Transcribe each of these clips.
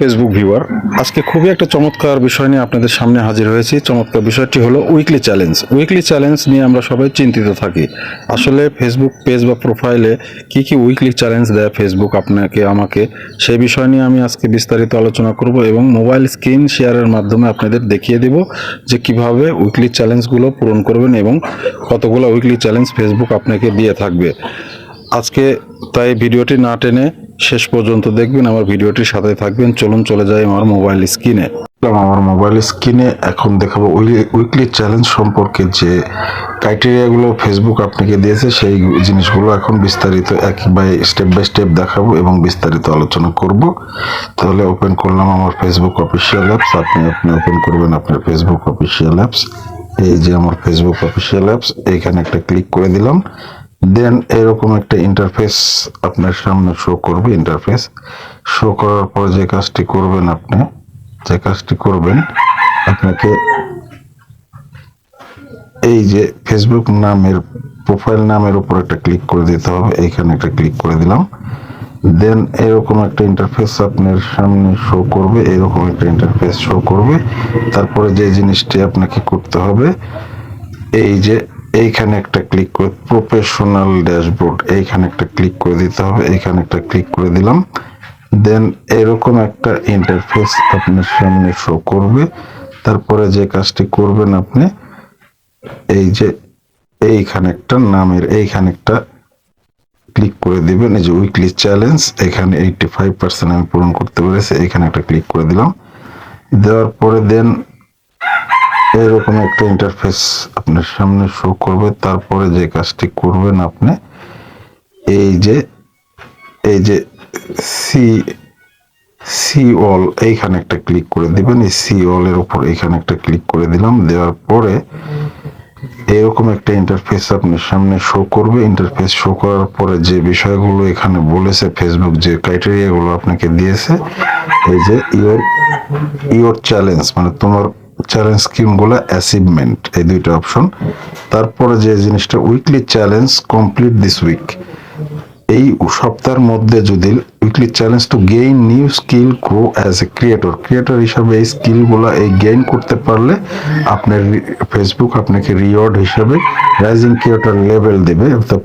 Facebook viewer, আজকে খুবই একটা চমৎকার বিষয় নিয়ে আপনাদের সামনে হাজির হয়েছি। চমৎকার বিষয়টি হলো উইকলি চ্যালেঞ্জ। উইকলি চ্যালেঞ্জ নিয়ে আমরা সবাই চিন্তিত থাকি। আসলে ফেসবুক পেজ বা প্রোফাইলে কি কি উইকলি চ্যালেঞ্জ দেয় ফেসবুক আপনাকে আমাকে, সেই বিষয় নিয়ে আমি আজকে বিস্তারিত আলোচনা করব এবং মোবাইল স্ক্রিন শেয়ারের মাধ্যমে আপনাদের দেখিয়ে দেব যে কিভাবে উইকলি চ্যালেঞ্জগুলো পূরণ করবেন এবং কতগুলো উইকলি চ্যালেঞ্জ ফেসবুক আপনাকে দিয়ে থাকবে আজকে। তাই ভিডিওটি না টেনে শেষ পর্যন্ত দেখবেন, আমার ভিডিওটির সাথে থাকবেন। চলুন চলে যাই আমার মোবাইল স্ক্রিনে। আমার মোবাইল স্ক্রিনে এখন দেখাবো উইকলি চ্যালেঞ্জ সম্পর্কে যে ক্রাইটেরিয়াগুলো ফেসবুক আপনাকে দিয়েছে, সেই জিনিসগুলো এখন বিস্তারিত বাই স্টেপ দেখাবো এবং বিস্তারিত আলোচনা করব। তাহলে ওপেন করলাম আমার ফেসবুক অফিসিয়াল অ্যাপস। আপনি ওপেন করবেন আপনার ফেসবুক অফিসিয়াল অ্যাপস। এই যে আমার ফেসবুক অফিসিয়াল অ্যাপস, এইখানে একটা ক্লিক করে দিলাম। দেন এরকম একটা ইন্টারফেস আপনার সামনে শো করবে। ইন্টারফেস শো করার পর যে কাজটি করবেন আপনাকে এই যে ফেসবুক নামের প্রোফাইল নামের উপর একটা ক্লিক করে দিতে হবে। এইখানে একটা ক্লিক করে দিলাম। দেন এরকম একটা ইন্টারফেস আপনার সামনে শো করবে। এরকম একটা ইন্টারফেস শো করবে। তারপরে যে জিনিসটি আপনাকে করতে হবে, এই যে এইখানে একটা ক্লিক করে প্রফেশনাল ড্যাশবোর্ড, এইখানে একটা ক্লিক করে দিতে হবে। এইখানে একটা ক্লিক করে দিলাম। দেন এরকম একটা ইন্টারফেস আপনার সামনে শো করবে। তারপরে যে কাজটি করবেন, আপনি এই যে এইখানে একটা ক্লিক করে দিবেন। এই যে উইকলি চ্যালেঞ্জ, এখানে 85% আমি পূরণ করতে পেরেছি। এখানে একটা ক্লিক করে দিলাম। দেওয়ার পরে দেন এরকম একটা ইন্টারফেস আপনার সামনে শো করবে। তারপরে যে কাজটি করবেন, আপনি এই যে সি অল, এইখানে একটা ক্লিক করে দিবেন। এই সি অল এর উপর এইখানে একটা ক্লিক করে দিলাম। দেওয়ার পরে এরকম একটা ইন্টারফেস আপনার সামনে শো করবে। ইন্টারফেস শো করার পরে যে বিষয়গুলো এখানে বলেছে ফেসবুক, যে ক্রাইটেরিয়াগুলো আপনাকে দিয়েছে, এই যে ইওর চ্যালেঞ্জ, মানে তোমার চ্যালেঞ্জ স্কিমগুলো অ্যাচিভমেন্ট, এই দুইটা অপশন। তারপরে যে জিনিসটা weekly challenge complete this week, এই সপ্তাহের মধ্যে যদি weekly challenge to gain new skill grow as a creator হিসাবে এই স্কিলগুলো গেইন করতে পারলে আপনার ফেসবুক আপনাকে রিওয়ার্ড হিসাবে রাইজিং ক্রিয়েটর লেভেল দেবে। তো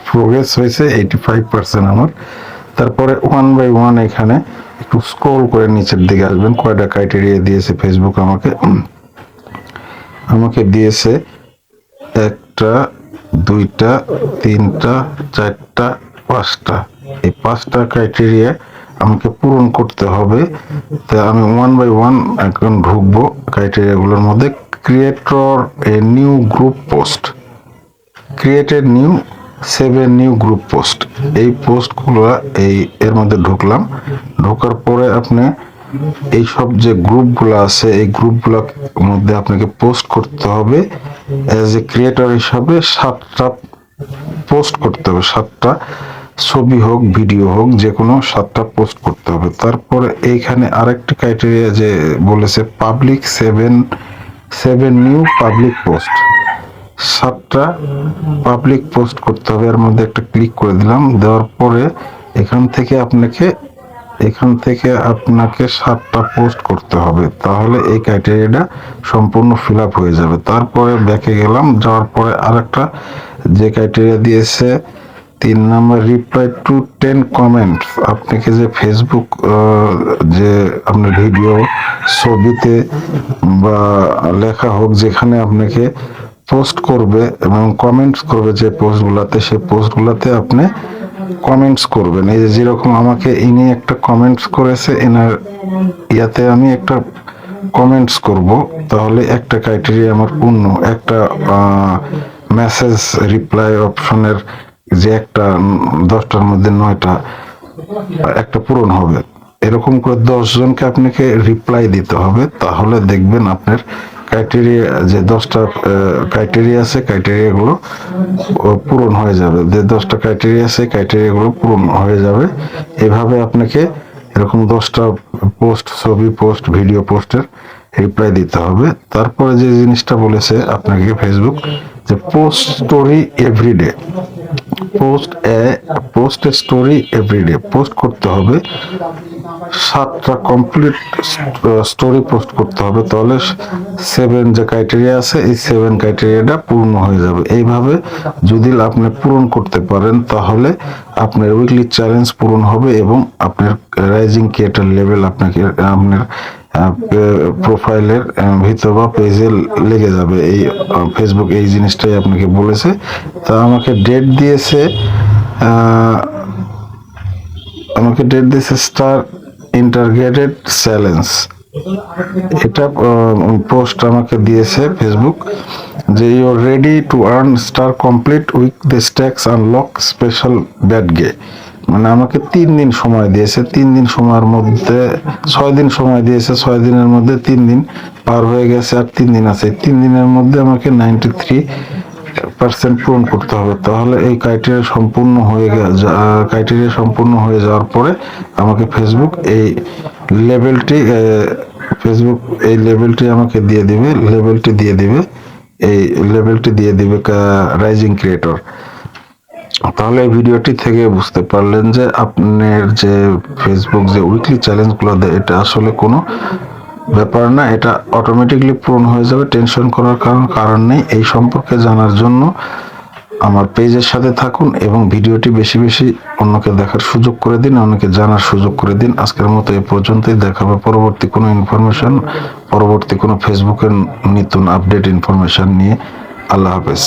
প্রোগ্রেস হয়েছে 85% আমার। তারপরে 1 বাই 1 এখানে একটু স্ক্রল করে নিচের দিকে আসবেন। কয়টা ক্রাইটেরিয়া দিয়েছে ফেসবুক আমাকে দিয়েছে 1টা 2টা 3টা 4টা 5টা। এই 5টা ক্রাইটেরিয়া আমাকে পূরণ করতে হবে। তা আমি 1 বাই 1 এখন ঢুকবো ক্রাইটেরিয়াগুলোর মধ্যে। Creator a new group post, created new 7 new group post, এই পোস্টগুলো এর মধ্যে ঢুকলাম। ঢোকার পরে আপনি এই সব যে গ্রুপগুলো আছে, এই গ্রুপগুলোর মধ্যে আপনাকে পোস্ট করতে হবে। অ্যাজ এ ক্রিয়েটর হিসাবে 7টা পোস্ট করতে হবে। 7টা ছবি হোক ভিডিও হোক, যে কোনো 7টা পোস্ট করতে হবে। তারপরে এইখানে আরেকটা ক্রাইটেরিয়া যে বলেছে পাবলিক 7 নিউ পাবলিক পোস্ট, 7টা পাবলিক পোস্ট করতে হবে। এর মধ্যে একটা ক্লিক করে দিলাম। দেওয়ার পরে এখান থেকে আপনাকে 7টা পোস্ট করতে হবে, তাহলে এই ক্রাইটেরিয়াটা সম্পূর্ণ ফিল আপ হয়ে যাবে। তারপরে ব্যাকে গেলাম। যাওয়ার পরে আরেকটা যে ক্রাইটেরিয়া দিয়েছে 3 নম্বর, রিপ্লাই টু 10 কমেন্টস। আপনাকে যে ফেসবুক যে আপনার ভিডিও, ছবিতে বা লেখা হোক, যেখানে আপনাকে পোস্ট করবে এবং কমেন্টস করবে যে পোস্টগুলোতে, সেই পোস্টগুলোতে আপনি কমেন্টস করবেন। এই যে যেরকম আমাকে ইনি একটা কমেন্টস করেছে, এনার ইয়াতে আমি একটা কমেন্টস করব, তাহলে একটা ক্রাইটেরিয়া আমার পূর্ণ। একটা মেসেজ রিপ্লাই অপশনের যে একটা 10টার মধ্যে 9টা একটা পূরণ হবে। এরকম করে 10 জনকে আপনাকে রিপ্লাই দিতে হবে, তাহলে দেখবেন আপনার ক্রাইটেরিয়া যে 10টা ক্রাইটেরিয়া আছে, ক্রাইটেরিয়াগুলো পূরণ হয়ে যাবে। যে 10টা ক্রাইটেরিয়া আছে, ক্রাইটেরিয়াগুলো পূরণ হয়ে যাবে। এভাবে আপনাকে এরকম 10টা পোস্ট, ছবি পোস্ট, ভিডিও পোস্টের রিপ্লাই দিতে হবে। তারপরে যে জিনিসটা বলেছে আপনাকে ফেসবুক, যে post story everyday, post a story everyday post করতে হবে 7টা কমপ্লিট স্টোরি পোস্ট করতে হবে, তাহলে 7 যে ক্রাইটেরিয়া আছে এই 7 ক্রাইটেরিয়াটা পূর্ণ হয়ে যাবে। এইভাবে যদি আপনি পূরণ করতে পারেন তাহলে আপনার উইকলি চ্যালেঞ্জ পূরণ হবে এবং আপনার রাইজিং ক্রিয়েটর লেভেল আপনাকে আপনার প্রোফাইলের ভিতর বা পেজে লেগে যাবে। এই ফেসবুক এই জিনিসটাই আপনাকে বলেছে। তা আমাকে ডেট দিয়েছে স্টার ইন্টারগ্রেটেড চ্যালেঞ্জ, এটা পোস্ট আমাকে দিয়েছে ফেসবুক যে you are ready to earn star complete with the stacks unlock special badge. মানে আমাকে 3 দিন সময় দিয়েছে, 3 দিন সময়ের মধ্যে 6 দিন সময় দিয়েছে, 6 দিনের মধ্যে 3 দিন পার হয়ে গেছে, আর 3 দিন আছে। 3 দিনের মধ্যে আমাকে 93% পূরণ করতে হবে। তাহলে এই ক্রাইটেরিয়া সম্পূর্ণ হয়ে যাওয়ার পরে আমাকে ফেসবুক এই লেভেলটি আমাকে দিয়ে দিবে, এই লেভেলটি দিয়ে দিবে রাইজিং ক্রিয়েটর। তাহলে এই ভিডিওটি থেকে বুঝতে পারলেন যে আপনার যে ফেসবুক যে উইকলি চ্যালেঞ্জগুলো দেয় এটা আসলে কোনো ব্যাপার না, এটা অটোমেটিকলি পূরণ হয়ে যাবে, টেনশন করার কারণ নেই। এই সম্পর্কে জানার জন্য আমার পেজের সাথে থাকুন এবং ভিডিওটি বেশি বেশি অন্যকে দেখার সুযোগ করে দিন, অন্যকে জানার সুযোগ করে দিন। আজকের মতো এই পর্যন্তই, দেখা হবে পরবর্তী কোনো ইনফরমেশন, পরবর্তী কোনো ফেসবুকের নতুন আপডেট ইনফরমেশন নিয়ে। আল্লাহ হাফেজ।